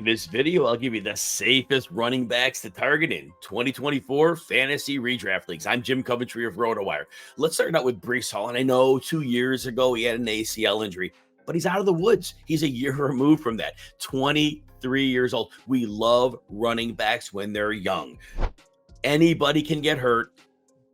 this video, I'll give you the safest running backs to target in 2024 fantasy redraft leagues. I'm Jim Coventry of Rotowire. Let's start out with Breece Hall. And I know 2 years ago he had an ACL injury, but he's out of the woods. He's a year removed from that. 23 years old. We love running backs when they're young. Anybody can get hurt,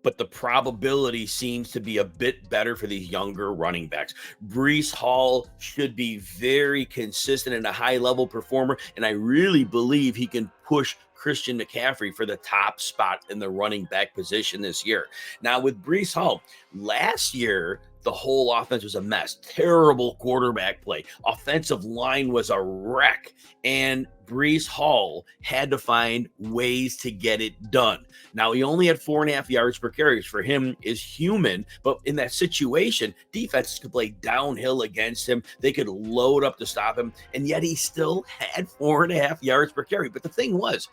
but the probability seems to be a bit better for these younger running backs. Breece Hall should be very consistent and a high-level performer, and I really believe he can push Christian McCaffrey for the top spot in the running back position this year. Now, with Breece Hall, last year, the whole offense was a mess. Terrible quarterback play. Offensive line was a wreck. And Breece Hall had to find ways to get it done. Now, he only had 4.5 yards per carry, which for him is human. But in that situation, defenses could play downhill against him. They could load up to stop him. And yet he still had 4.5 yards per carry. But the thing was,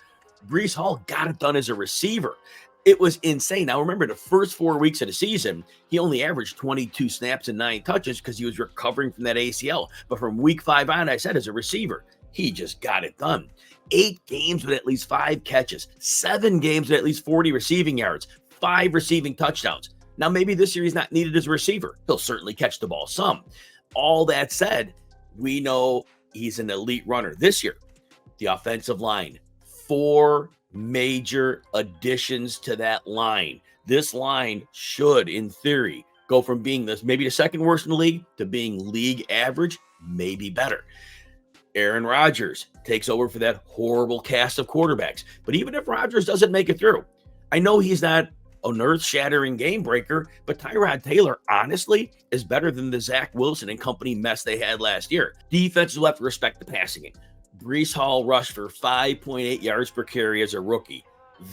Breece Hall got it done as a receiver. It was insane. Now, remember, the first 4 weeks of the season, he only averaged 22 snaps and 9 touches because he was recovering from that ACL. But from week 5 on, I said, as a receiver, he just got it done. 8 games with at least 5 catches, 7 games with at least 40 receiving yards, 5 receiving touchdowns. Now, maybe this year he's not needed as a receiver. He'll certainly catch the ball some. All that said, we know he's an elite runner. This year, the offensive line, 4 major additions to that line. This line should, in theory, go from being maybe the second worst in the league to being league average, maybe better. Aaron Rodgers takes over for that horrible cast of quarterbacks. But even if Rodgers doesn't make it through, I know he's not an earth-shattering game breaker, but Tyrod Taylor, honestly, is better than the Zach Wilson and company mess they had last year. Defenses will have to respect the passing game. Breece Hall rushed for 5.8 yards per carry as a rookie.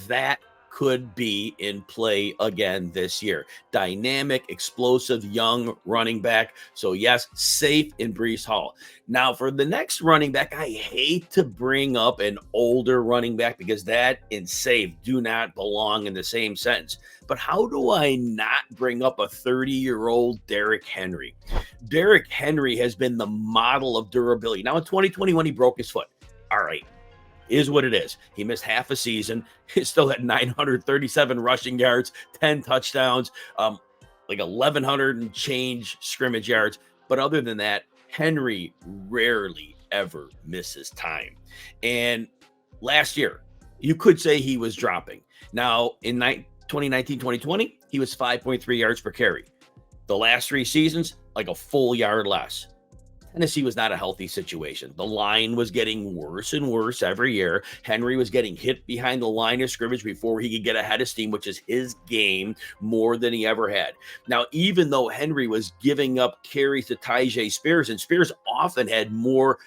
That could be in play again this year. Dynamic, explosive, young running back. So yes, safe in Breece Hall. Now for the next running back, I hate to bring up an older running back because that and safe do not belong in the same sentence. But how do I not bring up a 30-year-old Derrick Henry? Derrick Henry has been the model of durability. Now in 2021, he broke his foot. All right. Is what it is. He missed half a season. He's still at 937 rushing yards, 10 touchdowns, like 1,100 and change scrimmage yards. But other than that, Henry rarely ever misses time. And last year, you could say he was dropping. Now, in 2019, 2020, he was 5.3 yards per carry. The last 3 seasons, like a full yard less. Tennessee was not a healthy situation. The line was getting worse and worse every year. Henry was getting hit behind the line of scrimmage before he could get ahead of steam, which is his game more than he ever had. Now, even though Henry was giving up carries to Tyjae Spears, and Spears often had more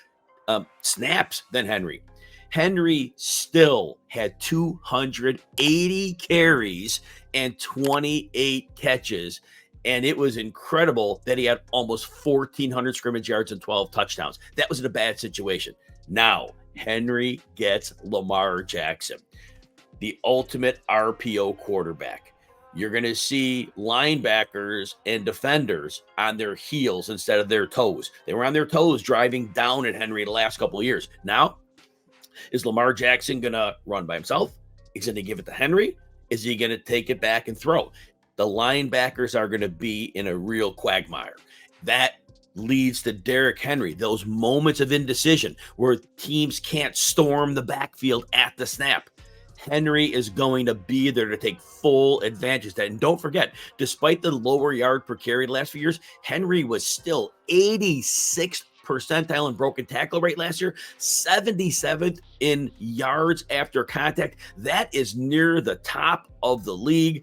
snaps than Henry, Henry still had 280 carries and 28 catches. And it was incredible that he had almost 1,400 scrimmage yards and 12 touchdowns. That was in a bad situation. Now, Henry gets Lamar Jackson, the ultimate RPO quarterback. You're going to see linebackers and defenders on their heels instead of their toes. They were on their toes driving down at Henry the last couple of years. Now, is Lamar Jackson going to run by himself? Is he going to give it to Henry? Is he going to take it back and throw? The linebackers are going to be in a real quagmire. That leads to Derrick Henry, those moments of indecision where teams can't storm the backfield at the snap. Henry is going to be there to take full advantage of that. And don't forget, despite the lower yard per carry the last few years, Henry was still 86th percentile in broken tackle rate last year, 77th in yards after contact. That is near the top of the league.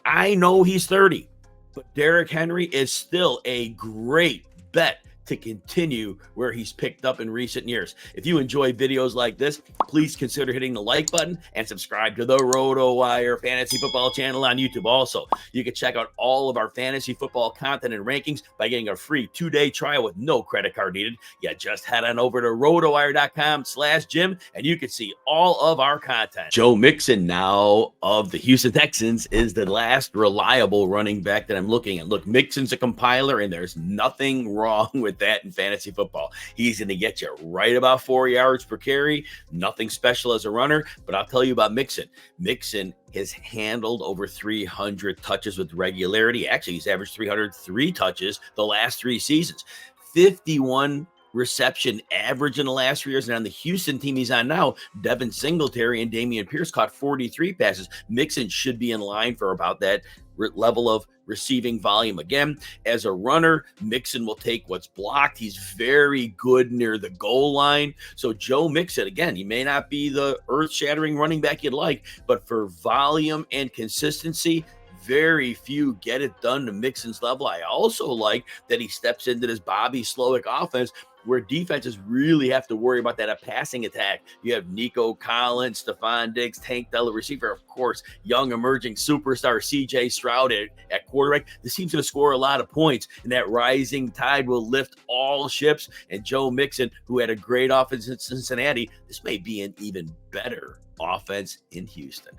I know he's 30, but Derrick Henry is still a great bet to continue where he's picked up in recent years. If you enjoy videos like this, please consider hitting the like button and subscribe to the Rotowire Fantasy Football channel on YouTube. Also, you can check out all of our fantasy football content and rankings by getting a free 2-day trial with no credit card needed. Yeah, just head on over to rotowire.com/Jim and you can see all of our content. Joe Mixon now of the Houston Texans is the last reliable running back that I'm looking at. Look, Mixon's a compiler and there's nothing wrong with with that in fantasy football. He's going to get you right about 4 yards per carry. Nothing special as a runner, but I'll tell you about Mixon. Mixon has handled over 300 touches with regularity. Actually, he's averaged 303 touches the last 3 seasons. 51 reception average in the last 3 years. And on the Houston team he's on now, Devin Singletary and Dameon Pierce caught 43 passes. Mixon should be in line for about that level of receiving volume. Again, as a runner, Mixon will take what's blocked. He's very good near the goal line. So Joe Mixon, again, he may not be the earth-shattering running back you'd like, but for volume and consistency, very few get it done to Mixon's level. I also like that he steps into this Bobby Slowick offense where defenses really have to worry about that passing attack. You have Nico Collins, Stephon Diggs, Tank Dell, receiver, of course, young emerging superstar CJ Stroud at quarterback. This team's going to score a lot of points, and that rising tide will lift all ships. And Joe Mixon, who had a great offense in Cincinnati, this may be an even better offense in Houston.